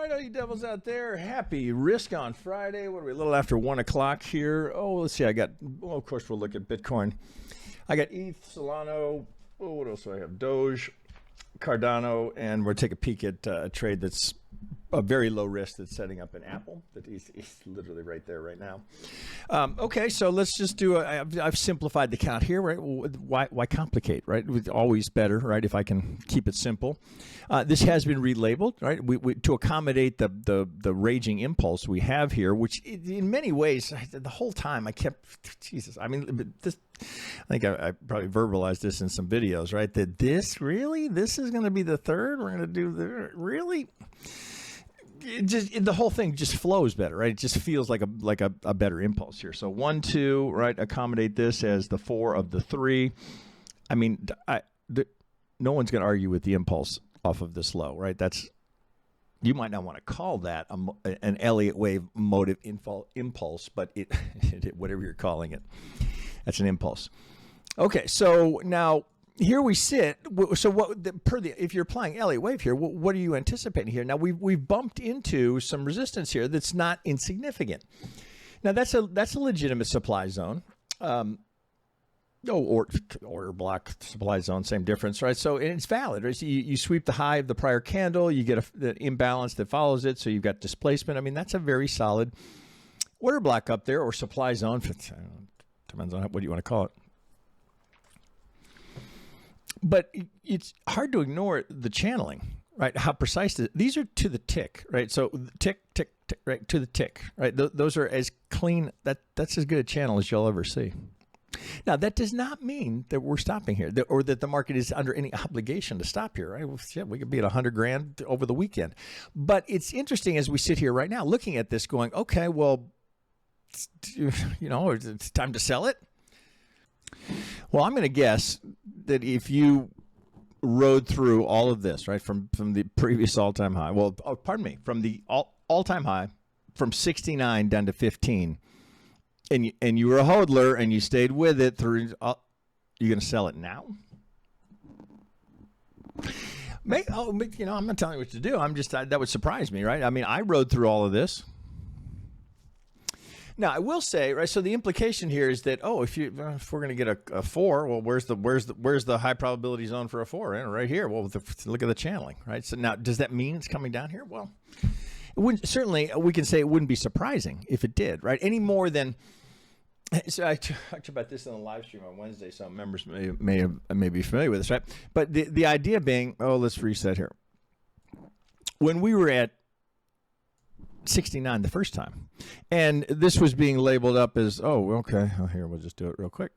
right, all you devils out there, happy Risk on Friday. What are we, a little after 1 o'clock here? Oh, let's see, of course we'll look at Bitcoin. I got ETH, Solano, what else do I have? Doge, Cardano, and we'll take a peek at a trade that's a very low risk that's setting up an Apple that is literally right there right now. Okay, so let's just do I've simplified the count here, right? Why complicate, right? It's always better, right, if I can keep it simple. This has been relabeled, right, to accommodate the raging impulse we have here, which in many ways, the whole time I kept, Jesus, I mean, this, I think I probably verbalized this in some videos, right, that this is going to be the third, we're going to do the, really? The whole thing just flows better, right? It just feels like a better impulse here. So 1, 2, right? Accommodate this as the 4 of the 3. I mean, no one's going to argue with the impulse off of this low, right? You might not want to call that an Elliott Wave motive impulse, but whatever you're calling it, that's an impulse. Okay, so now here we sit. So if you're applying Elliott Wave here, what are you anticipating here? Now we've bumped into some resistance here that's not insignificant. Now that's a legitimate supply zone. Order block supply zone, same difference, right? So and it's valid, right? So you sweep the high of the prior candle, you get the imbalance that follows it, so you've got displacement. I mean, that's a very solid order block up there, or supply zone. Depends on what you want to call it. But it's hard to ignore the channeling, right? How precise these are to the tick, right? So tick, tick, tick, right, to the tick, right? Those are as clean, that's as good a channel as you'll ever see. Now, that does not mean that we're stopping here, or that the market is under any obligation to stop here, right? Well, shit, we could be at 100 grand over the weekend. But it's interesting as we sit here right now, looking at this going, okay, well, it's time to sell it. Well, I'm going to guess that if you rode through all of this, right, from the previous all-time high, from the all-time high, from 69 down to 15, and you were a hodler and you stayed with it through, you're going to sell it now? I'm not telling you what to do. That would surprise me, right? I mean, I rode through all of this. Now, I will say, right, so the implication here is that, if we're going to get a 4, well, where's the high probability zone for a 4? Right here. Well, look at the channeling, right? So now, does that mean it's coming down here? Well, certainly we can say it wouldn't be surprising if it did, right? Any more than, so I talked about this in the live stream on Wednesday, so members may be familiar with this, right? But the idea being, let's reset here. When we were at 69 the first time, and this was being labeled up as, okay, here, we'll just do it real quick,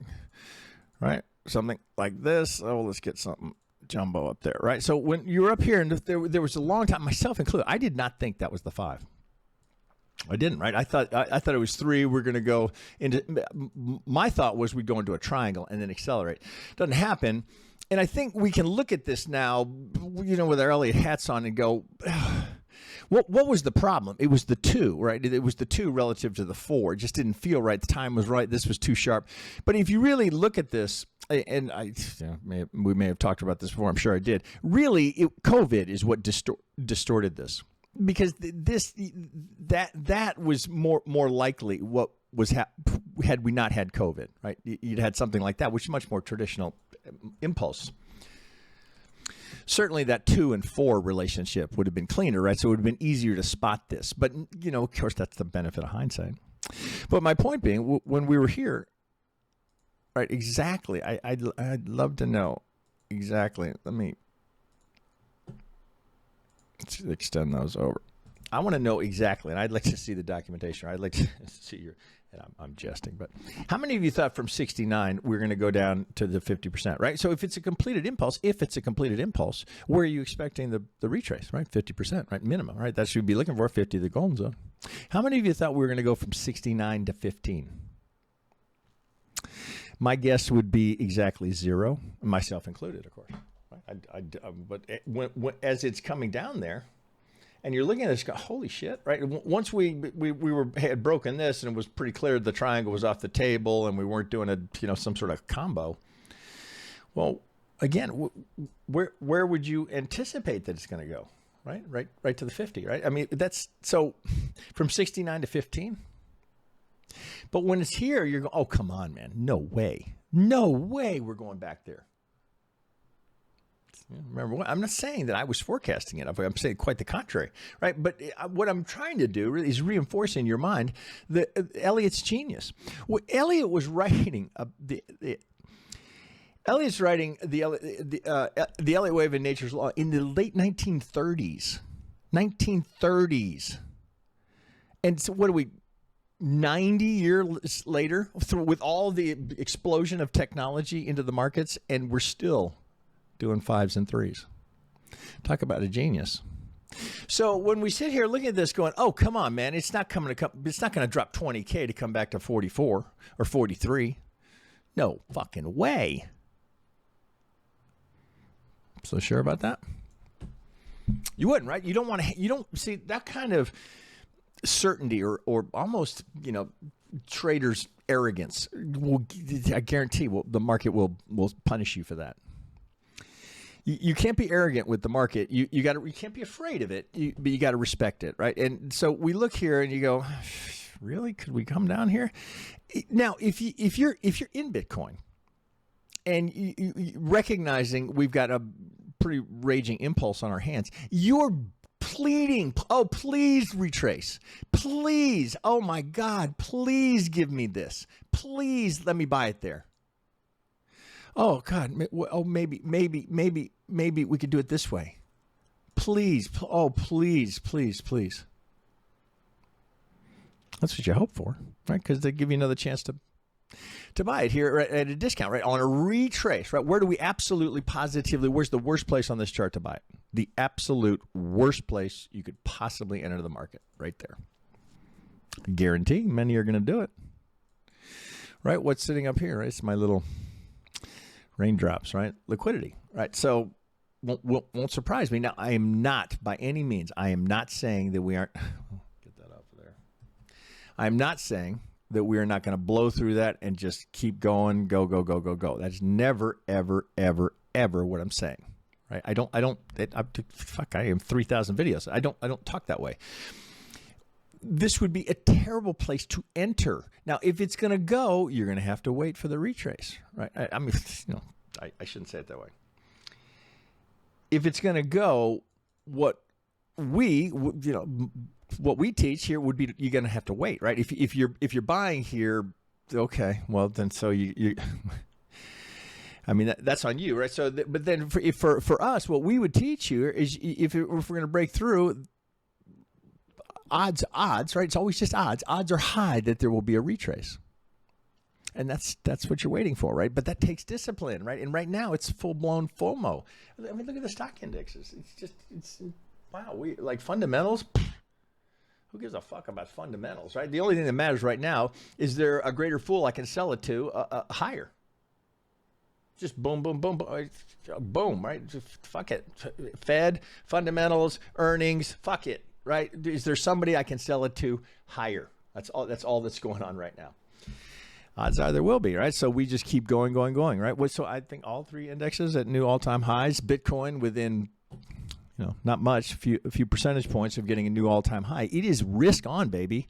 right? Something like this. Let's get something jumbo up there, right? So when you were up here, and there was a long time, myself included, I did not think that was the 5. I didn't, right? I thought it was 3. We're going to go into, my thought was we'd go into a triangle and then accelerate. Doesn't happen. And I think we can look at this now, with our Elliott hats on and go, what was the problem? It was the 2, right? It was the 2 relative to the 4. It just didn't feel right. The time was right. This was too sharp. But if you really look at this, and we may have talked about this before, I'm sure I did. Really, COVID is what distorted this, because that was more likely what was had we not had COVID, right? You'd had something like that, which is much more traditional impulse. Certainly that 2 and 4 relationship would have been cleaner, right? So it would have been easier to spot this. But, of course, that's the benefit of hindsight. But my point being, when we were here, right, exactly, I'd love to know exactly. Let's extend those over. I want to know exactly, and I'd like to see the documentation. I'd like to see and I'm jesting, but how many of you thought from 69 we're going to go down to the 50%, right? So if it's a completed impulse, where are you expecting the retrace, right? 50%, right? Minimum, right? That should be looking for 50, the golden zone. How many of you thought we were going to go from 69 to 15? My guess would be exactly 0, myself included, of course. But as it's coming down there, and you're looking at this, holy shit, right? Once we had broken this, and it was pretty clear the triangle was off the table, and we weren't doing some sort of combo. Well, again, where would you anticipate that it's going to go? right to the 50, right? I mean, that's so from 69 to 15. But when it's here, you're going, oh, come on, man. No way we're going back there. Remember, I'm not saying that I was forecasting it. I'm saying quite the contrary, right? But what I'm trying to do really is reinforce in your mind Elliott's genius. What Elliott was writing, Elliott's writing the Elliott Wave and Nature's Law in the late 1930s. 1930s. And so what do we, 90 years later, with all the explosion of technology into the markets, and we're still doing 5s and 3s. Talk about a genius. So when we sit here looking at this going, oh, come on, man, it's not going to drop 20K to come back to 44 or 43. No fucking way. So sure about that? You wouldn't, right? You don't see that kind of certainty or almost, traders' arrogance. I guarantee the market will punish you for that. You can't be arrogant with the market. You can't be afraid of it, but you got to respect it, right? And so we look here and you go, really? Could we come down here? Now, if you're in Bitcoin and you recognizing we've got a pretty raging impulse on our hands, you're pleading, oh, please retrace. Please, oh my God, please give me this. Please let me buy it there. Oh God, oh maybe we could do it this way. Please, oh please. That's what you hope for, right? Because they give you another chance to buy it here at a discount, right? On a retrace, right? Where do we absolutely positively, where's the worst place on this chart to buy it? The absolute worst place you could possibly enter the market, right there. Guarantee many are going to do it, right? What's sitting up here, right? It's my little raindrops, right? Liquidity, right? So won't surprise me. Now, I am not, by any means, I am not saying that we aren't, get that off of there. I'm not saying that we are not going to blow through that and just keep going, go. That's never, ever what I'm saying, right? I have 3,000 videos. I don't talk that way. This would be a terrible place to enter. Now, if it's going to go, you're going to have to wait for the retrace, right? I mean, I shouldn't say it that way. If it's going to go, what we teach here would be you're going to have to wait, right? If you're buying here, okay, well then so you I mean that's on you, right? So, but then for us, what we would teach you is if we're going to break through. Odds, right? It's always just odds. Odds are high that there will be a retrace. And that's what you're waiting for, right? But that takes discipline, right? And right now it's full-blown FOMO. I mean, look at the stock indexes. It's wow. We like fundamentals. Who gives a fuck about fundamentals, right? The only thing that matters right now is there a greater fool I can sell it to higher. Just boom, right? Just fuck it. Fed, fundamentals, earnings, fuck it. Right? Is there somebody I can sell it to higher? That's all that's going on right now. Odds are there will be, right? So we just keep going, right? So I think all three indexes at new all-time highs. Bitcoin within, not much, a few percentage points of getting a new all-time high. It is risk on, baby.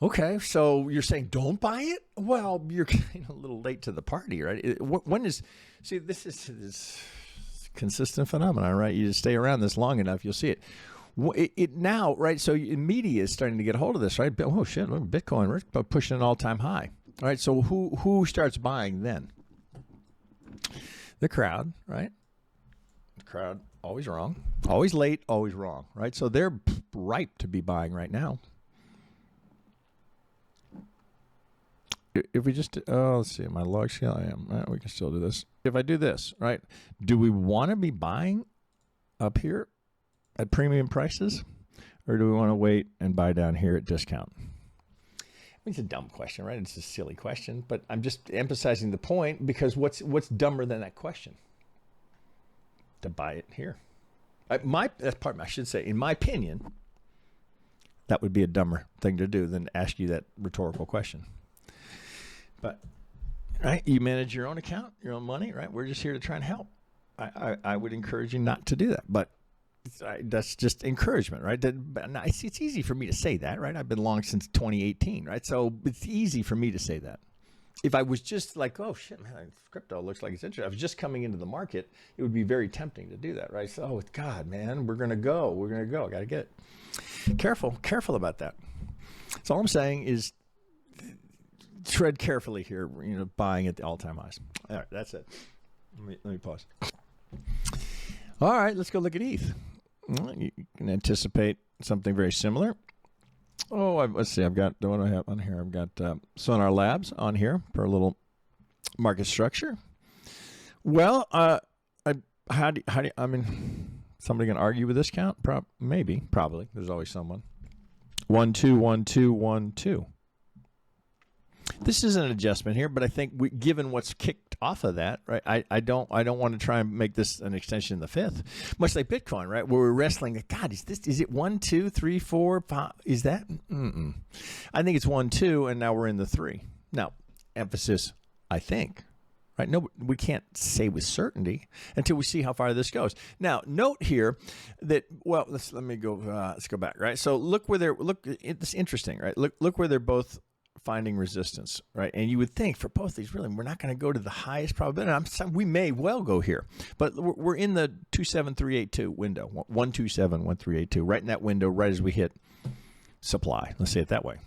Okay, so you're saying don't buy it? Well, you're kind of a little late to the party, right? This is consistent phenomenon, right? You just stay around this long enough, you'll see it. It now, right? So media is starting to get a hold of this, right? Oh shit, look, Bitcoin, we're pushing an all-time high. All right, so who starts buying then? The crowd, right? The crowd, always wrong, always late, always wrong, right? So they're ripe to be buying right now. If we just, let's see, my log scale, I am, we can still do this. If I do this, right, do we want to be buying up here at premium prices, or do we want to wait and buy down here at discount? I mean, it's a dumb question, right? It's a silly question, but I'm just emphasizing the point because what's dumber than that question? To buy it here. I should say, in my opinion, that would be a dumber thing to do than ask you that rhetorical question. But, right, you manage your own account, your own money, right? We're just here to try and help. I would encourage you not to do that. But that's just encouragement, right? It's easy for me to say that, right? I've been long since 2018, right? So it's easy for me to say that. If I was just like, oh shit, man, crypto looks like it's interesting. I was just coming into the market. It would be very tempting to do that, right? So, oh God, man, we're gonna go. I gotta get it. Careful about that. So all I'm saying is, tread carefully here. Buying at the all-time highs. All right, that's it. Let me pause. All right, let's go look at ETH. You can anticipate something very similar. Oh, let's see. I've got, what do I have on here? I've got Sonar Labs on here for a little market structure. Well, how do I mean, somebody can argue with this count? Maybe, probably. There's always someone. 1 2 1 2 1 2. This is an adjustment here, but I think given what's kicked off of that, right? I don't want to try and make this an extension in the fifth, much like Bitcoin, right? Where we're wrestling. God, is it 1 2 3 4 5? Is that? I think it's 1 2, and now we're in the 3. Now, emphasis, I think. Right? No, we can't say with certainty until we see how far this goes. Now, note here that let's go back. Right? So look where it's interesting, right? Look where they're both finding resistance, right? And you would think for both these, really, we're not going to go to the highest probability. We may well go here, but we're in the 27382 window, 127 1382, right in that window, right as we hit supply. Let's say it that way.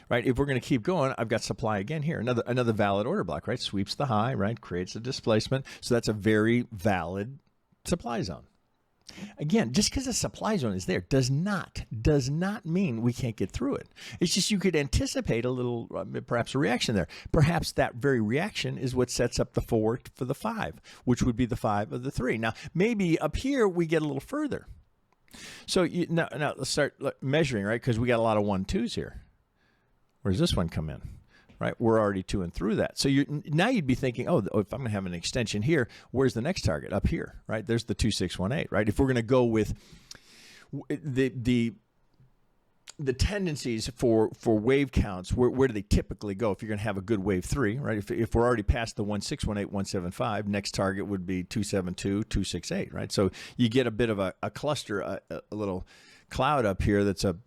Right? If we're going to keep going, I've got supply again here. Another valid order block, right? Sweeps the high, right? Creates a displacement. So that's a very valid supply zone. Again, just because the supply zone is there does not mean we can't get through it. It's just you could anticipate a little, perhaps a reaction there. Perhaps that very reaction is what sets up the 4 for the 5, which would be the 5 of the 3. Now, maybe up here we get a little further. So now let's start measuring, right? Because we got a lot of 1 2s here. Where does this one come in? Right, we're already to and through that. So now you'd be thinking, if I'm going to have an extension here, where's the next target? Up here, right? There's the 2618, right? If we're going to go with the tendencies for wave counts, where do they typically go? If you're going to have a good wave 3, right? If we're already past the 1618, 175, next target would be 272, 268, right? So you get a bit of a cluster, a little cloud up here that's a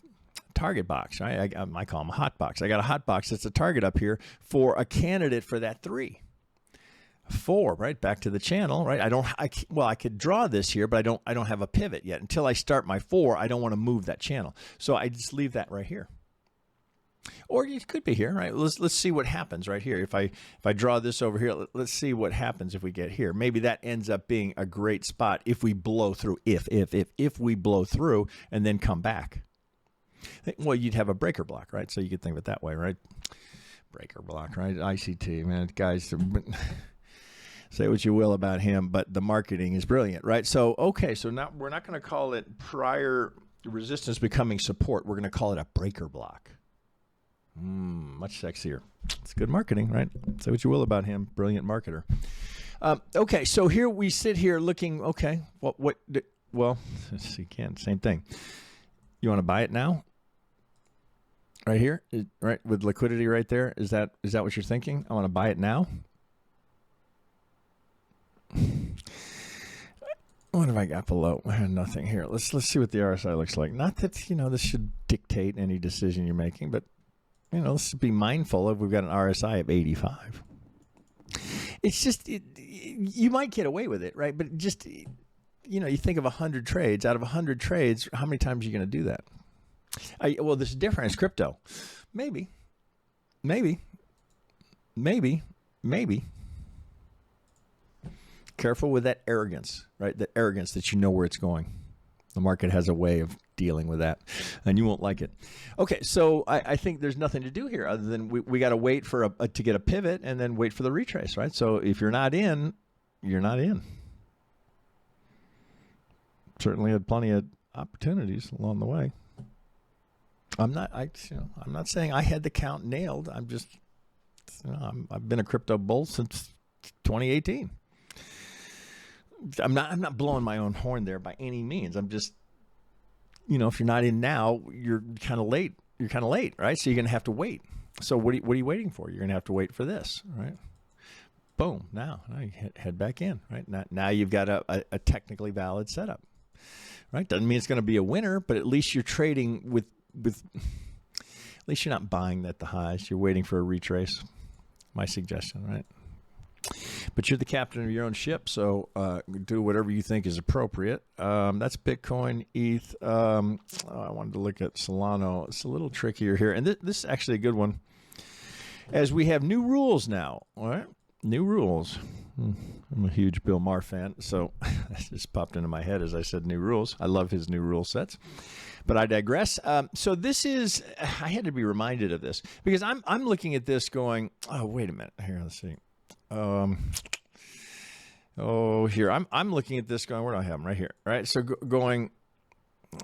target box, right? I call them a hot box. I got a hot box that's a target up here for a candidate for that 3. 4, right? Back to the channel, right? I could draw this here, but I don't have a pivot yet. Until I start my 4, I don't want to move that channel. So I just leave that right here. Or it could be here, right? Let's see what happens right here. If I draw this over here, let's see what happens if we get here. Maybe that ends up being a great spot if we blow through, if we blow through and then come back. Well, you'd have a breaker block, right? So you could think of it that way, right? Breaker block, right? ICT, man, guys, say what you will about him, but the marketing is brilliant, right? So, okay, so now we're not going to call it prior resistance becoming support. We're going to call it a breaker block. Much sexier. It's good marketing, right? Say what you will about him, brilliant marketer. Okay, so here we sit here looking, okay, well, let's see, same thing. You want to buy it now? Right here, right, with liquidity right there. Is that what you're thinking? I want to buy it now. What have I got below? Nothing here. Let's see what the RSI looks like. Not that this should dictate any decision you're making, but let's be mindful of we've got an RSI of 85. It's just you might get away with it, right? But just you think of 100 trades. Out of 100 trades, how many times are you going to do that? Well, this is different. It's crypto. Maybe. Careful with that arrogance, right? The arrogance that you know where it's going. The market has a way of dealing with that, and you won't like it. Okay, so I think there's nothing to do here other than we got to wait for to get a pivot and then wait for the retrace, right? So if you're not in, you're not in. Certainly had plenty of opportunities along the way. I'm not saying I had the count nailed. I'm just, I've been a crypto bull since 2018. I'm not blowing my own horn there by any means. I'm just, if you're not in now, you're kind of late. You're kind of late, right? So you're going to have to wait. So what are you waiting for? You're going to have to wait for this, right? boom, now you head back in, right? Now you've got a technically valid setup, right? Doesn't mean it's going to be a winner, but at least you're trading with at least you're not buying at the highs. You're waiting for a retrace. My suggestion, right? But you're the captain of your own ship, so do whatever you think is appropriate. That's Bitcoin, ETH. I wanted to look at Solano. It's a little trickier here, and this is actually a good one. As we have new rules now, all right? New rules. I'm a huge Bill Maher fan, so that just popped into my head as I said new rules. I love his new rule sets, but I digress. So this is, I had to be reminded of this because I'm looking at this going, oh, wait a minute. Here, let's see. Here, I'm looking at this going, where do I have them? Right here, right? So going,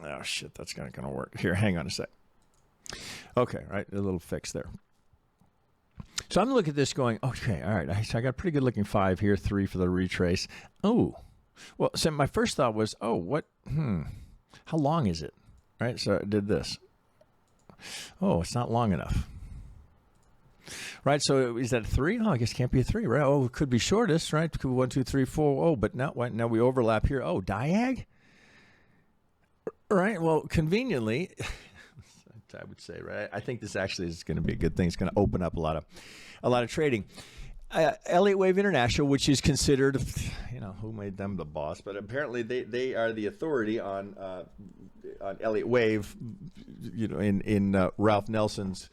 oh, shit, that's not going to work. Here, hang on a sec. Okay, right, a little fix there. So I'm looking at this going, okay, all right, so I got a pretty good looking 5 here, 3 for the retrace. Oh, well, so my first thought was, oh, what, how long is it? Right, so I did this. Oh, it's not long enough. Right, so is that a 3? Oh, I guess it can't be a 3, right? Oh, it could be shortest, right? It could be 1, 2, 3, 4. Oh, but now we overlap here. Oh, diag? Right, well, conveniently, I would say, right? I think this actually is going to be a good thing. It's going to open up a lot of trading. Elliott Wave International, which is considered, who made them the boss, but apparently they are the authority on Elliott Wave, in Ralph Nelson's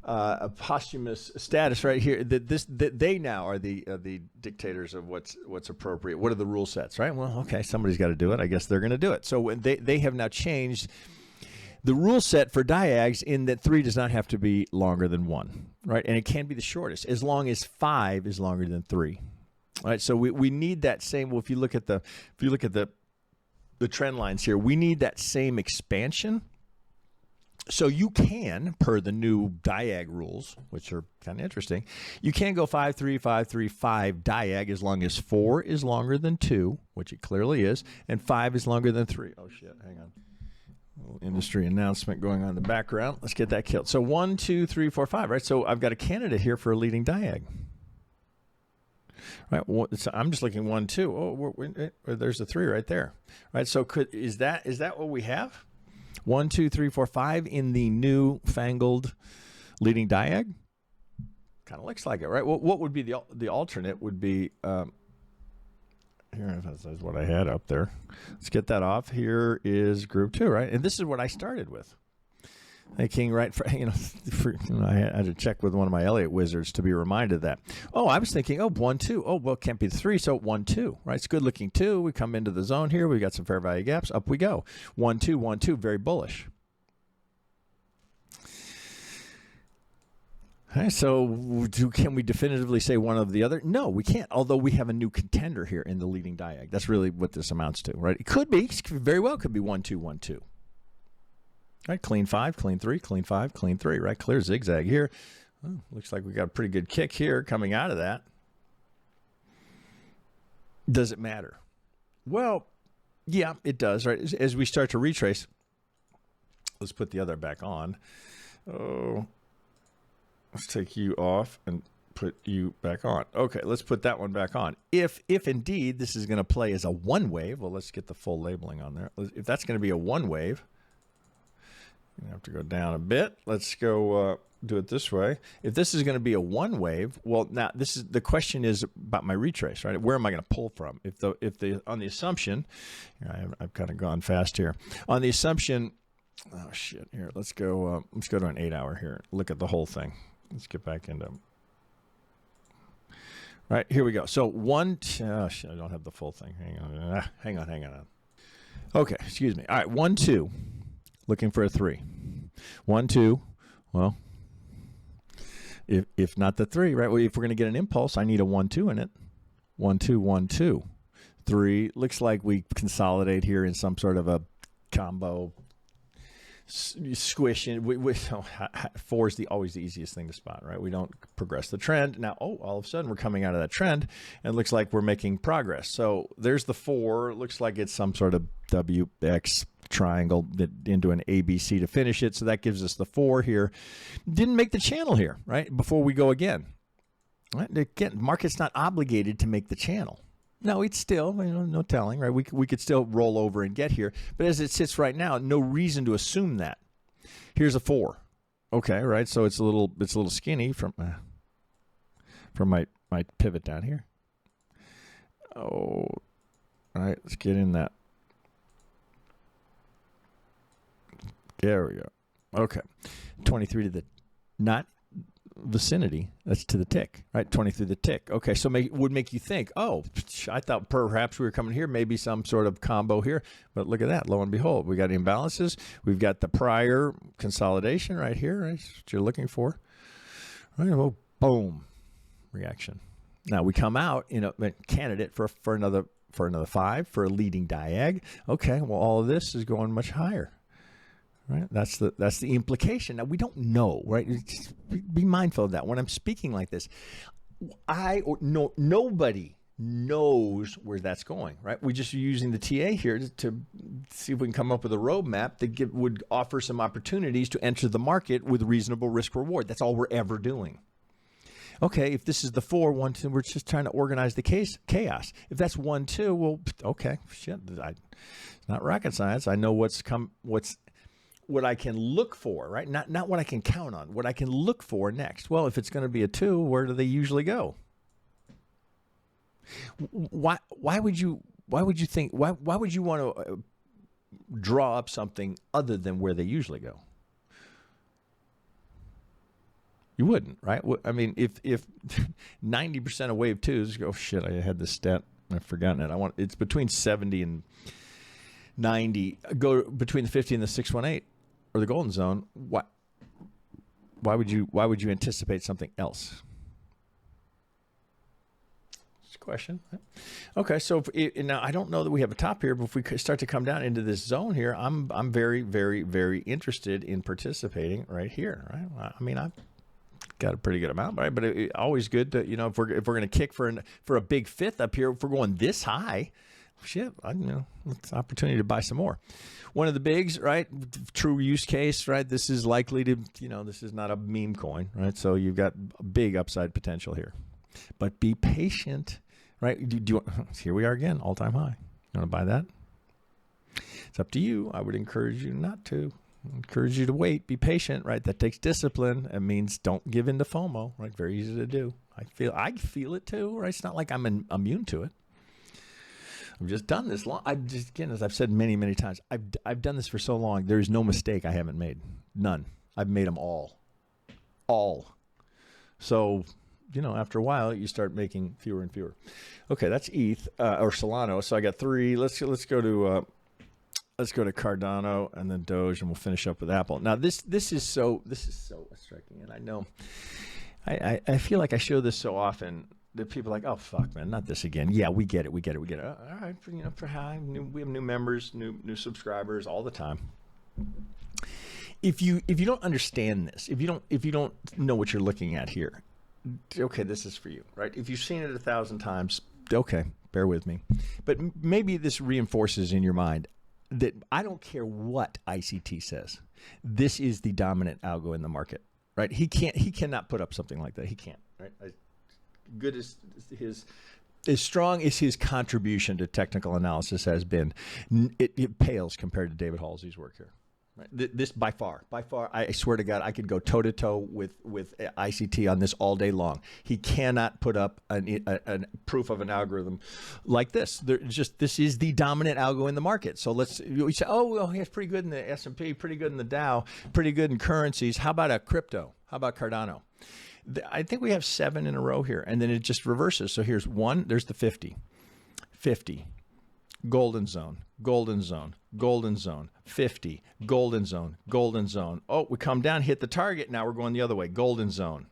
posthumous status right here. That they now are the dictators of what's appropriate. What are the rule sets, right? Well, okay, somebody's got to do it. I guess they're going to do it. So when they have now changed the rule set for diags in that 3 does not have to be longer than 1, right? And it can be the shortest as long as 5 is longer than 3, right? So we need that same. Well, if you look at the trend lines here, we need that same expansion. So you can, per the new diag rules, which are kind of interesting, you can go 5, 3, 5, 3, 5 diag as long as 4 is longer than 2, which it clearly is, and 5 is longer than 3. Oh shit! Hang on. Little industry announcement going on in the background. Let's get that killed. So 1, 2, 3, 4, 5, right? So I've got a candidate here for a leading diag. Right, so I'm just looking 1, 2. Oh, there's a 3 right there. Right, so is that what we have? 1, 2, 3, 4, 5 in the new fangled leading diag? Kind of looks like it, right? Well, what would be the alternate? Would be here, that's what I had up there. Let's get that off. Here is group 2, right? And this is what I started with. Thinking, right, I had to check with one of my Elliott wizards to be reminded of that. Oh, I was thinking, 1, 2. Oh, well, it can't be 3, so 1, 2, right? It's good looking 2. We come into the zone here. We got some fair value gaps. Up we go. 1, 2, 1, 2, very bullish. Okay, so can we definitively say one of the other? No, we can't, although we have a new contender here in the leading diag. That's really what this amounts to, right? It could be, very well could be 1, 2, 1, 2. Right, clean 5, clean 3, clean 5, clean 3, right? Clear zigzag here. Oh, looks like we got a pretty good kick here coming out of that. Does it matter? Well, yeah, it does, right? As we start to retrace, let's put the other back on. Oh, let's take you off and put you back on. Okay, let's put that one back on. If indeed this is going to play as a 1 wave, well, let's get the full labeling on there. If that's going to be a 1 wave, you have to go down a bit. Let's go do it this way. If this is going to be a 1 wave, well, now the question is about my retrace, right? Where am I going to pull from? On the assumption, I've kind of gone fast here. On the assumption, oh shit, here let's go to an 8 hour here. Look at the whole thing. Let's get back into. Right, here we go. So oh shit, I don't have the full thing. Hang on. Okay, excuse me. All right, 1, 2. Looking for a 3. 1, 2. Well, if not the 3, right? Well, if we're going to get an impulse, I need a 1, 2 in it. 1, 2, 1, 2. 3. Looks like we consolidate here in some sort of a combo squish. 4 is always the easiest thing to spot, right? We don't progress the trend. Now, all of a sudden we're coming out of that trend and it looks like we're making progress. So there's the 4. It looks like it's some sort of WX triangle into an ABC to finish it. So that gives us the 4 here. Didn't make the channel here, right? Before we go again. Right? Again, market's not obligated to make the channel. No, it's still, no telling, right? We could still roll over and get here. But as it sits right now, no reason to assume that. Here's a 4. Okay, right? So it's a little skinny from my pivot down here. Oh, all right, let's get in that. There we go. Okay, 23 to the not vicinity. That's to the tick, right? 23 to the tick. Okay, so would make you think, oh, I thought perhaps we were coming here, maybe some sort of combo here. But look at that. Lo and behold, we got imbalances. We've got the prior consolidation right here. Right? That's what you're looking for. Right? Well, boom, reaction. Now we come out in a candidate for another 5 for a leading diag. Okay, well all of this is going much higher. Right, that's the implication. Now we don't know, right? Just be mindful of that when I'm speaking like this. Nobody knows where that's going, right? We're just using the TA here to see if we can come up with a roadmap that would offer some opportunities to enter the market with reasonable risk reward. That's all we're ever doing. Okay, if this is the 4, 1, 2, we're just trying to organize the chaos. If that's 1, 2, well, okay, shit, it's not rocket science. I know what I can look for, right? Not what I can count on, what I can look for next. Well, if it's going to be a 2, where do they usually go? Why would you think, why would you want to draw up something other than where they usually go? You wouldn't, right? I mean, if 90% of wave 2s go, shit, I had this stat, I've forgotten it. It's between 70 and 90, go between the 50 and the 618 or the golden zone. Why would you anticipate something else? It's a question. Okay, so now I don't know that we have a top here, but if we start to come down into this zone here, I'm very, very, very interested in participating right here. Right? I mean, I've got a pretty good amount, right? But always good to, if we're going to kick for a big fifth up here, if we're going this high, shit, it's an opportunity to buy some more. One of the bigs, right? True use case, right? This is likely to, this is not a meme coin, right? So you've got a big upside potential here, but be patient, right? Here we are again, all-time high. You want to buy that? It's up to you. I would encourage you not to. Encourage you to wait, be patient, right? That takes discipline. It means don't give in to FOMO, right? Very easy to do. I feel it too, right? It's not like I'm immune to it. I've just done this long. Again, as I've said many, many times, I've done this for so long. There is no mistake I haven't made. None. I've made them all. So, after a while, you start making fewer and fewer. Okay, that's ETH or Solano. So I got 3. Let's go to Cardano and then Doge, and we'll finish up with Apple. Now this is so striking, and I know I feel like I show this so often that people are like, oh fuck, man, not this again. Yeah, we get it. All right, for high, we have new members, new subscribers all the time. If you don't understand this, if you don't know what you're looking at here, okay, this is for you, right? If you've seen it 1,000 times, okay, bear with me. But maybe this reinforces in your mind that I don't care what ICT says. This is the dominant algo in the market, right? He cannot put up something like that. He can't, right? Good as strong as his contribution to technical analysis has been, it pales compared to David Halsey's work here. Right? This by far, I swear to God, I could go toe to toe with ICT on this all day long. He cannot put up a proof of an algorithm like this. This is the dominant algo in the market. So we say, oh well, he's pretty good in the S&P, pretty good in the Dow, pretty good in currencies. How about a crypto? How about Cardano? I think we have 7 in a row here, and then it just reverses. So here's 1. There's the 50, golden zone, golden zone, golden zone, 50, golden zone, golden zone. Oh, we come down, hit the target. Now we're going the other way, golden zone.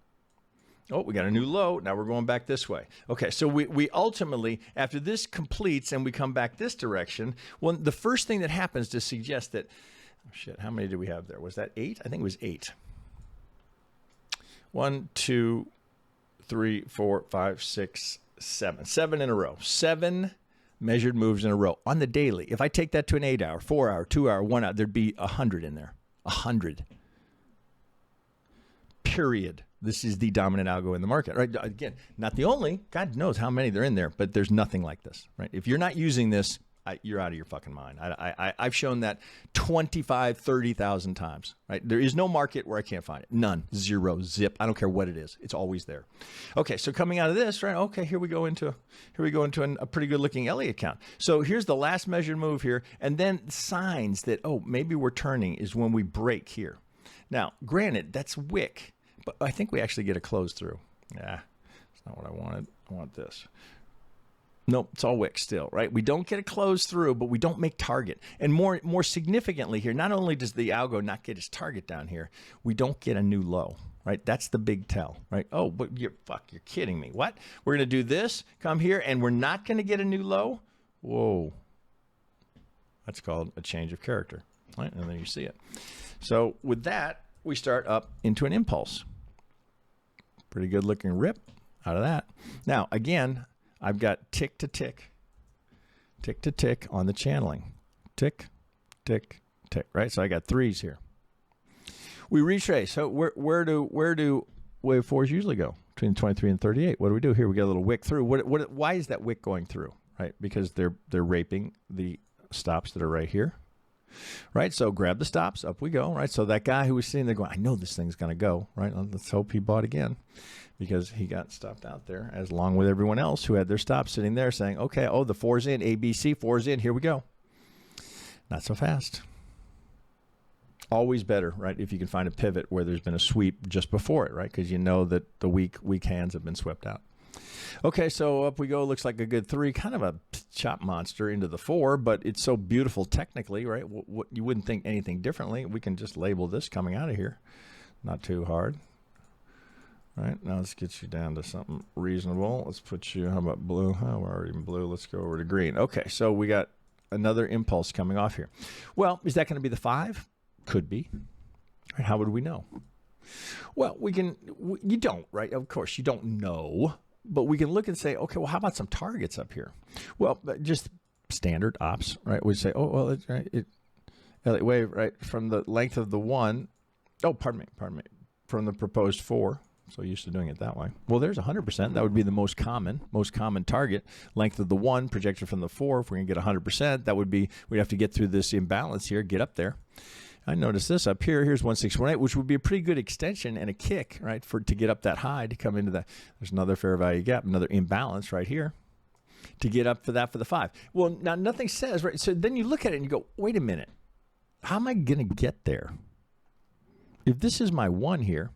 Oh, we got a new low. Now we're going back this way. Okay, so we ultimately, after this completes and we come back this direction, well, the first thing that happens to suggest that, oh shit, how many did we have there? Was that 8? I think it was 8. 1, 2, 3, 4, 5, 6, 7. 7 in a row. 7 measured moves in a row on the daily. If I take that to an 8-hour, 4-hour, 2-hour, 1 hour, there'd be 100 in there. 100. Period. This is the dominant algo in the market, right? Again, not the only, God knows how many they're in there, but there's nothing like this, right? If you're not using this, you're out of your fucking mind. I've shown that 25, 30,000 times, right? There is no market where I can't find it. None, zero, zip. I don't care what it is. It's always there. Okay, so coming out of this, right? Okay, here we go into a pretty good looking Elliott count. So here's the last measured move here, and then signs that, oh, maybe we're turning is when we break here. Now, granted, that's wick, but I think we actually get a close through. Yeah, that's not what I wanted. I want this. Nope, it's all wick still, right? We don't get a close through, but we don't make target. And more significantly here, not only does the algo not get its target down here, we don't get a new low, right? That's the big tell, right? Oh, but you're kidding me. What? We're going to do this, come here, and we're not going to get a new low? Whoa. That's called a change of character, right? And then you see it. So with that, we start up into an impulse. Pretty good looking rip out of that. Now, again, I've got tick to tick on the channeling. Tick, tick, tick, right? So I got threes here. We retrace. So where do wave fours usually go? Between 23 and 38. What do we do here? We get a little wick through. Why is that wick going through? Right? Because they're raping the stops that are right here. Right? So grab the stops, up we go, right? So that guy who was sitting there going, I know this thing's going to go, right? Let's hope he bought again, because he got stopped out there, as along with everyone else who had their stops sitting there saying, okay, oh, the four's in, ABC, four's in, here we go. Not so fast. Always better, right, if you can find a pivot where there's been a sweep just before it, right? Because you know that the weak hands have been swept out. Okay, so up we go. Looks like a good three, kind of a chop monster into the four, but it's so beautiful technically, right? You wouldn't think anything differently. We can just label this coming out of here. Not too hard. All right, now let's get you down to something reasonable. Let's put you, how about blue? Oh, we're already in blue. Let's go over to green. Okay, so we got another impulse coming off here. Well, is that going to be the 5? Could be. Right, how would we know? Well, you don't, right? Of course, you don't know. But we can look and say, okay, well, how about some targets up here? Well, just standard ops, right? We say, oh, well, it's right. Elliott Wave, right? From the length of the 1, oh, pardon me, from the proposed 4. So used to doing it that way. Well, there's 100%. That would be the most common target. Length of the 1 projected from the 4. If we're going to get 100%, that would be, we'd have to get through this imbalance here, get up there. I noticed this up here. Here's 1618, which would be a pretty good extension and a kick, right, to get up that high, to come into that. There's another fair value gap, another imbalance right here to get up for that for the 5. Well, now nothing says, right? So then you look at it and you go, wait a minute. How am I going to get there? If this is my 1 here,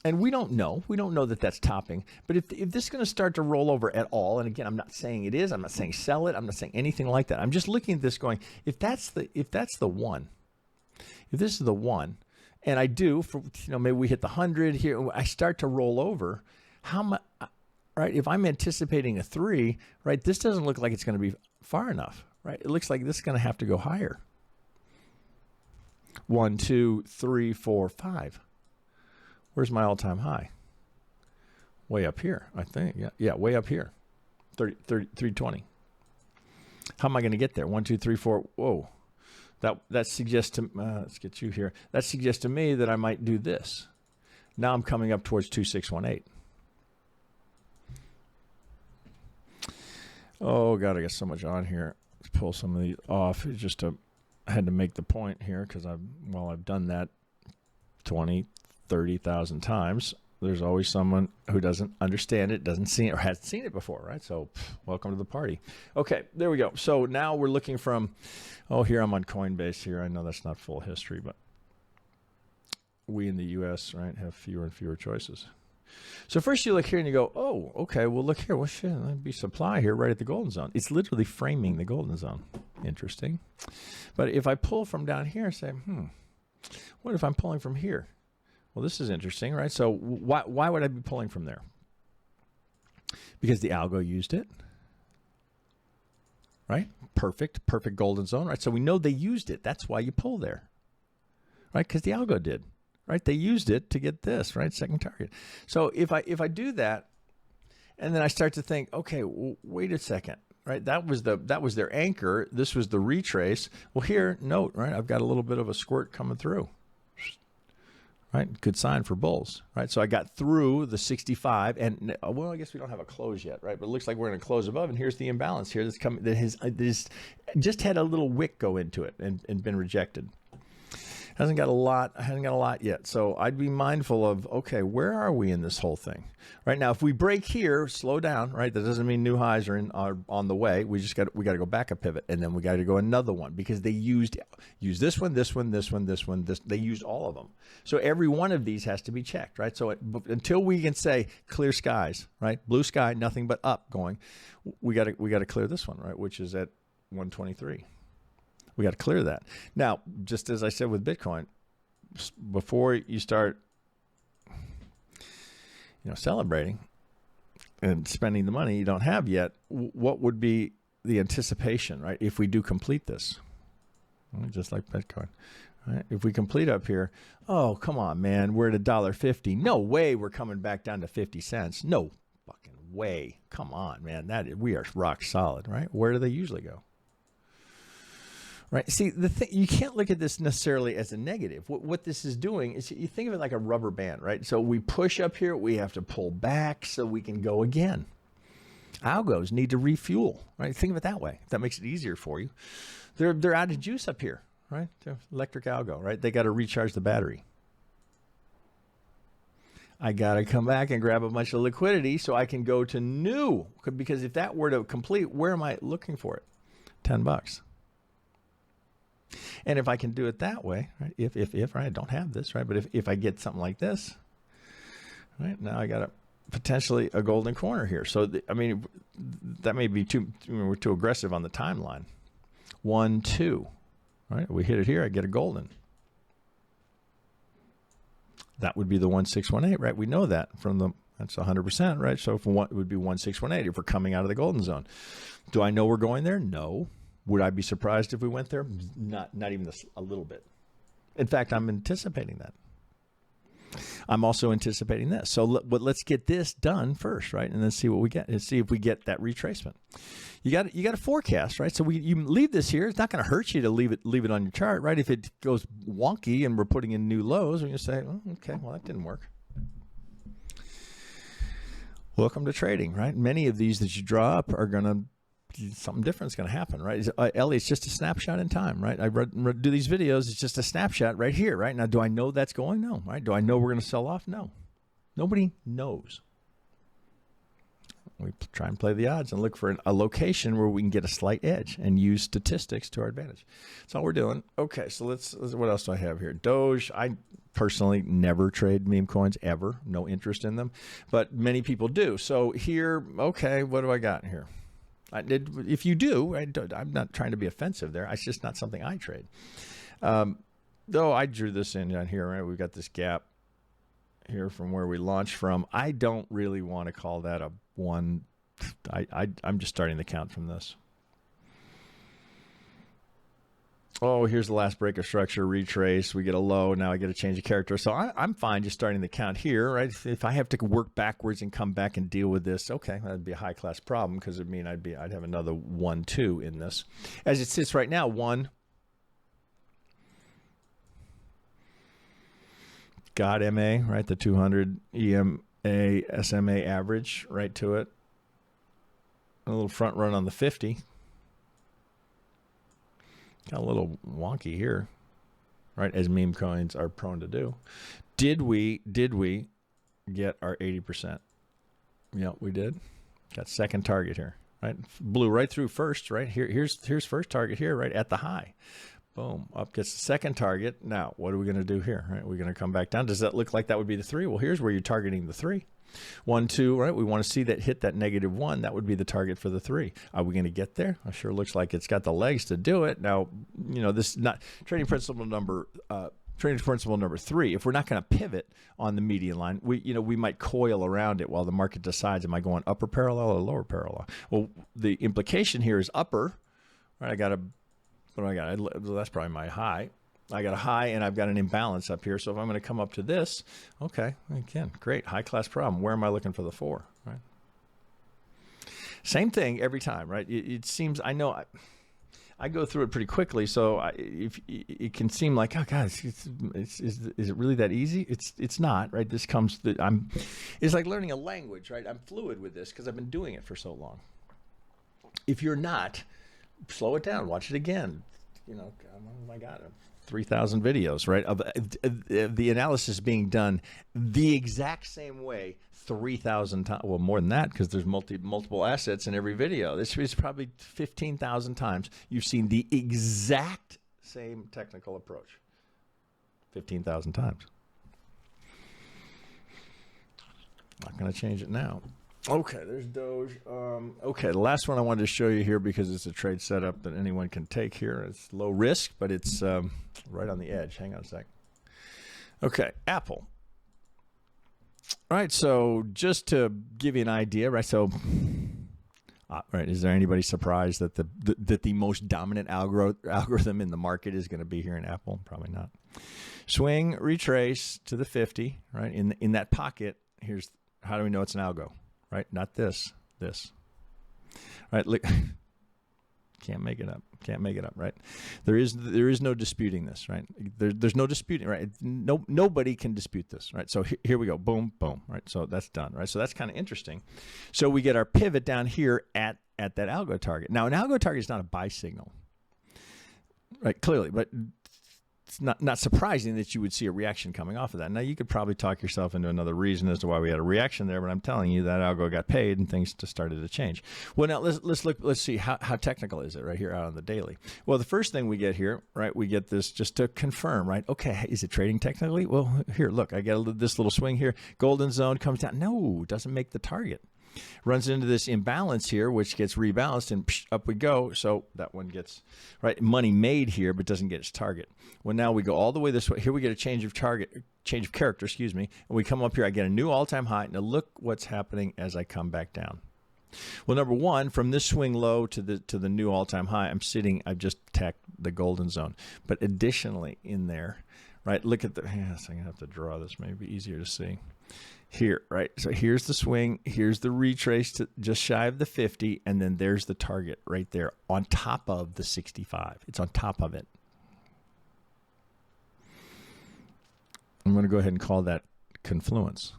and we don't know that that's topping, but if this is going to start to roll over at all, and again, I'm not saying it is, I'm not saying sell it, I'm not saying anything like that. I'm just looking at this going, if that's the 1, if this is the 1, and I do, maybe we hit the 100 here, I start to roll over, how much, right? If I'm anticipating a 3, right, this doesn't look like it's going to be far enough, right? It looks like this is going to have to go higher. 1, 2, 3, 4, 5. Where's my all-time high? Way up here, I think. Yeah, way up here. 320. How am I going to get there? 1, 2, 3, 4. Whoa. That suggests to let's get you here. That suggests to me that I might do this. Now I'm coming up towards 2618. Oh God, I got so much on here. Let's pull some of these off. I had to make the point here because I've done that 20, 30,000 times. There's always someone who doesn't understand it, doesn't see it, or hasn't seen it before, right? So welcome to the party. Okay, there we go. So now we're looking from, here I'm on Coinbase here. I know that's not full history, but we in the U.S., right, have fewer and fewer choices. So first you look here and you go, oh, okay, well, look here. Well, shit, that'd be supply here right at the golden zone. It's literally framing the golden zone. Interesting. But if I pull from down here and say, what if I'm pulling from here? Well, this is interesting, right? So why would I be pulling from there? Because the algo used it, right? Perfect golden zone, right? So we know they used it. That's why you pull there, right? Because the algo did, right? They used it to get this, right? Second target. So if I do that, and then I start to think, okay, well, wait a second, right? That was their anchor. This was the retrace. Well, here, note, right? I've got a little bit of a squirt coming through. right? Good sign for bulls, right? So I got through the 65, and well, I guess we don't have a close yet, right? But it looks like we're going to close above, and here's the imbalance here that's coming. That has just had a little wick go into it and been rejected. Hasn't got a lot yet. So I'd be mindful of, okay, where are we in this whole thing? Right now, if we break here, slow down, right? That doesn't mean new highs are on the way. We got to go back a pivot, and then we got to go another one, because they used this one, this one, this one, this one, this. They used all of them. So every one of these has to be checked, right? So until we can say clear skies, right? Blue sky, nothing but up going. We got to clear this one, right? Which is at 123. We got to clear that. Now, just as I said with Bitcoin, before you start, celebrating and spending the money you don't have yet, what would be the anticipation, right? If we do complete this, just like Bitcoin, right? If we complete up here, oh, come on, man, we're at $1.50. No way we're coming back down to 50 cents. No fucking way. Come on, man. We are rock solid, right? Where do they usually go? Right. See, you can't look at this necessarily as a negative. What this is doing is, you think of it like a rubber band, right? So we push up here, we have to pull back so we can go again. Algos need to refuel, right? Think of it that way. If that makes it easier for you. They're out of juice up here, right? They're electric algo, right? They got to recharge the battery. I got to come back and grab a bunch of liquidity so I can go to new, because if that were to complete, where am I looking for it? $10. And if I can do it that way, right? If right, I don't have this, right? But if I get something like this, right? Now I got potentially a golden corner here. So that may be we're too aggressive on the timeline. 1, 2, right? We hit it here, I get a golden. That would be the 1618, right? We know that that's 100%, right? So it would be 1618 if we're coming out of the golden zone. Do I know we're going there? No. Would I be surprised if we went there? Not even a little bit. In fact, I'm anticipating that. I'm also anticipating this. So let's get this done first, right? And then see what we get, and see if we get that retracement. You got to forecast, right? So you leave this here. It's not going to hurt you to leave it on your chart, right? If it goes wonky and we're putting in new lows, we can say, oh, okay, well, that didn't work. Welcome to trading, right? Many of these that you draw up are going to, something different is going to happen, right? Ellie, it's just a snapshot in time, right? I do these videos. It's just a snapshot right here, right? Now, do I know that's going? No, right? Do I know we're going to sell off? No. Nobody knows. We try and play the odds and look for a location where we can get a slight edge and use statistics to our advantage. That's all we're doing. Okay, so what else do I have here? Doge. I personally never trade meme coins ever. No interest in them, but many people do. So here, okay, what do I got here? If you do, I'm not trying to be offensive there. It's just not something I trade. Though I drew this in down here, right? We've got this gap here from where we launched from. I don't really want to call that a one. I'm just starting the count from this. Oh, here's the last break of structure, retrace. We get a low. Now I get a change of character. So I'm fine just starting the count here, right? If I have to work backwards and come back and deal with this, okay, that'd be a high class problem, because it'd mean I'd have another 1, 2 in this. As it sits right now, 1. Got MA, right? The 200 EMA SMA average, right to it. A little front run on the 50. Got a little wonky here, right? As meme coins are prone to do. Did we get our 80%? Yeah, we did. Got second target here, right? Blew right through first, right? Here's first target here, right at the high. Boom, up gets the second target. Now, what are we going to do here, right? We're going to come back down. Does that look like that would be the 3? Well, here's where you're targeting the 3. 1, 2, right? We want to see that hit that -1. That would be the target for the 3. Are we going to get there? It sure looks like it's got the legs to do it. Now, this is not trading principle number 3. If we're not going to pivot on the median line, we might coil around it while the market decides, am I going upper parallel or lower parallel? Well, the implication here is upper, right? What do I got? That's probably my high. I got a high and I've got an imbalance up here. So if I'm going to come up to this, okay, again, great, high class problem. Where am I looking for the 4, right? Same thing every time, right? It seems, I know I go through it pretty quickly, so if it can seem like, oh gosh, is it really that easy? It's not, right? This comes it's like learning a language, right? I'm fluid with this because I've been doing it for so long. If you're not, slow it down, watch it again. You know, oh my God, 3,000 videos, right, of the analysis being done the exact same way 3,000 times. Well, more than that, because there's multiple assets in every video. This is probably 15,000 times you've seen the exact same technical approach. 15,000 times. Not going to change it now. Okay, there's Doge. Okay, the last one I wanted to show you here because it's a trade setup that anyone can take here. It's low risk, but it's right on the edge. Hang on a sec. Okay, Apple. All right, so just to give you an idea, right? So, right, is there anybody surprised that the most dominant algorithm in the market is going to be here in Apple? Probably not. Swing, retrace to the 50, right? In that pocket, here's how do we know it's an algo? Right, not this. Right, look, can't make it up. Right, there is no disputing this. Right, there's no disputing. Right, nobody can dispute this. Right, so here we go. Boom, boom. Right, so that's done. Right, so that's kind of interesting. So we get our pivot down here at that algo target. Now, an algo target is not a buy signal. Right, clearly, but it's not surprising that you would see a reaction coming off of that. Now, you could probably talk yourself into another reason as to why we had a reaction there, but I'm telling you that algo got paid and things just started to change. Well, now let's see how technical is it right here out on the daily. Well, the first thing we get here, right, we get this just to confirm, right? Okay, is it trading technically? Well, here, look, I get this little swing here. Golden zone comes down. No, doesn't make the target. Runs into this imbalance here, which gets rebalanced, and up we go. So that one gets, right, money made here, but doesn't get its target. Well, now we go all the way this way. Here we get a change of character, excuse me. And we come up here, I get a new all-time high. Now look what's happening as I come back down. Well, number one, from this swing low to the new all-time high, I've just tacked the golden zone. But additionally in there, right, look at yes, I'm going to have to draw this, maybe easier to see. Here, right? So here's the swing, here's the retrace to just shy of the 50, and then there's the target right there on top of the 65. It's on top of it. I'm going to go ahead and call that confluence.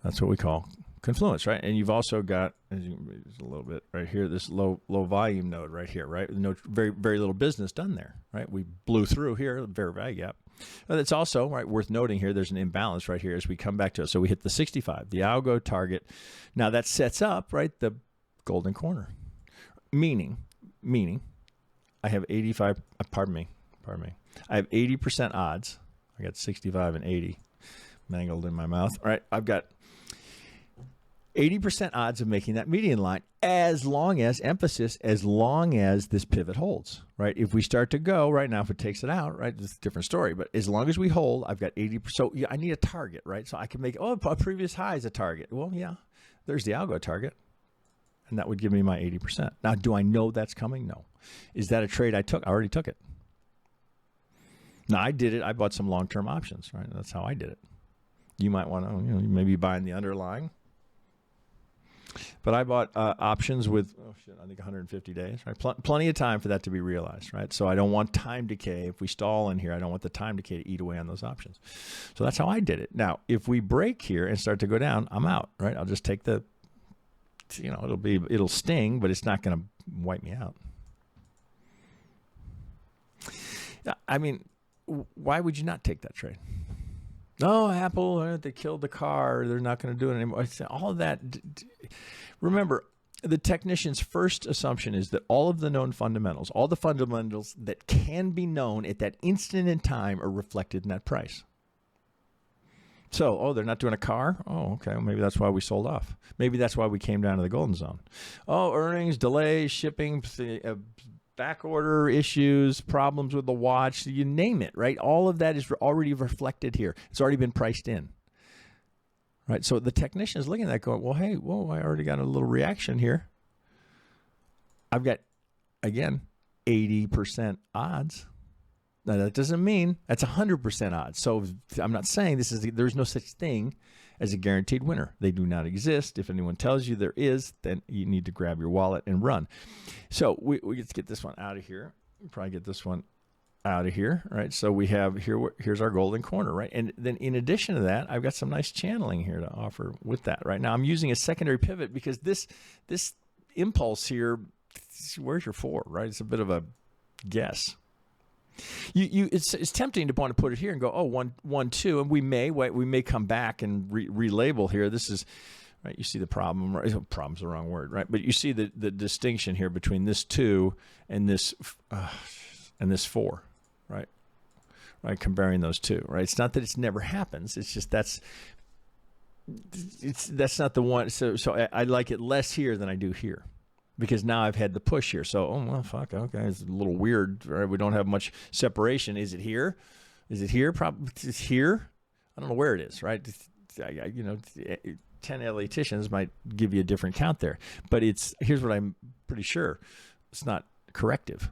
That's what we call confluence, right? And you've also got, as you a little bit right here, this low volume node right here, right? No, very little business done there, right? We blew through here, fair value gap. But it's also, right, worth noting here, there's an imbalance right here as we come back to it. So we hit the 65, the algo target. Now that sets up, right, the golden corner. Meaning, I have 85, pardon me. I have 80% odds. I got 65 and 80 mangled in my mouth. All right, I've got 80% odds of making that median line as long as this pivot holds, right? If we start to go right now, if it takes it out, right, it's a different story. But as long as we hold, I've got 80%. So yeah, I need a target, right? So I can make, a previous high is a target. Well, yeah, there's the algo target. And that would give me my 80%. Now, do I know that's coming? No. Is that a trade I took? I already took it. Now, I did it. I bought some long-term options, right? That's how I did it. You might want to, maybe buying the underlying. But I bought options with, I think 150 days, right? Plenty of time for that to be realized, right? So I don't want time decay. If we stall in here, I don't want the time decay to eat away on those options. So that's how I did it. Now, if we break here and start to go down, I'm out, right? I'll just take the, it'll sting, but it's not going to wipe me out. I mean, why would you not take that trade? No, Apple, they killed the car. They're not going to do it anymore. All of that. Remember, the technician's first assumption is that all of the known fundamentals, all the fundamentals that can be known at that instant in time are reflected in that price. So, they're not doing a car? Oh, okay. Well, maybe that's why we sold off. Maybe that's why we came down to the golden zone. Oh, earnings, delays, shipping, back order issues, problems with the watch, you name it, right? All of that is already reflected here. It's already been priced in, right? So the technician is looking at that going, well, hey, I already got a little reaction here. I've got, again, 80% odds. Now, that doesn't mean that's 100% odds. So I'm not saying there's no such thing as a guaranteed winner. They do not exist. If anyone tells you there is, then you need to grab your wallet and run. So let's get this one out of here. Probably get this one out of here, right? So we have here's our golden corner, right? And then in addition to that, I've got some nice channeling here to offer with that. Right now, I'm using a secondary pivot because this impulse here, where's your 4, right? It's a bit of a guess. It's tempting to want to put it here and go, oh, 1, 2, and we may come back and relabel here. This is right. You see the problem, right? Problem's the wrong word, right? But you see the distinction here between this 2 and this 4, right? Right, comparing those two, right? It's not that it's never happens. It's just that's not the one. So I like it less here than I do here, because now I've had the push here. So, oh, well, fuck, okay, it's a little weird, right? We don't have much separation. Is it here? Is it here? Probably it's here. I don't know where it is, right? 10 Elliotticians might give you a different count there. But here's what I'm pretty sure. It's not corrective.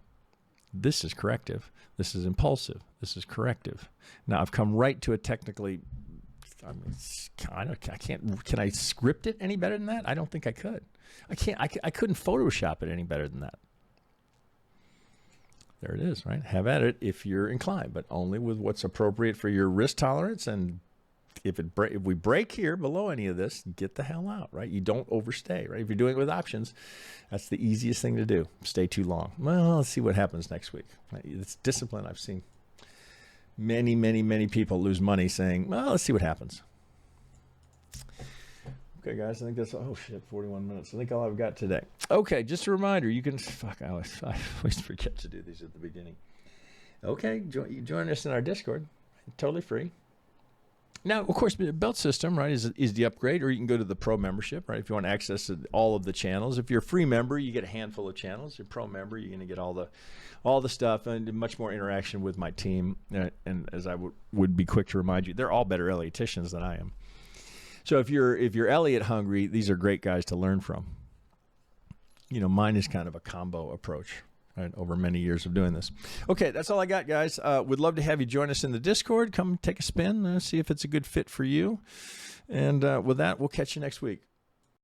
This is corrective. This is impulsive. This is corrective. Now, I've come right to a technically... I can't. Can I script it any better than that? I don't think I could. I can't. I couldn't Photoshop it any better than that. There it is, right? Have at it if you're inclined, but only with what's appropriate for your risk tolerance. And if we break here below any of this, get the hell out, right? You don't overstay, right? If you're doing it with options, that's the easiest thing to do. Stay too long. Well, let's see what happens next week. It's discipline. I've seen many, many, many people lose money saying, well, let's see what happens. Okay, guys, I think that's, oh shit, 41 minutes. I think all I've got today. Okay, just a reminder, you can, I always forget to do these at the beginning. Okay, join us in our Discord, totally free. Now, of course, the belt system, right, is the upgrade, or you can go to the pro membership, right, if you want access to all of the channels. If you're a free member, you get a handful of channels. If you're a pro member, you're going to get all the stuff and much more interaction with my team. And as I would be quick to remind you, they're all better Elliotticians than I am. So if you're Elliott hungry, these are great guys to learn from. You know, mine is kind of a combo approach, right, over many years of doing this. Okay, that's all I got, guys. Would love to have you join us in the Discord. Come take a spin, see if it's a good fit for you. And with that, we'll catch you next week.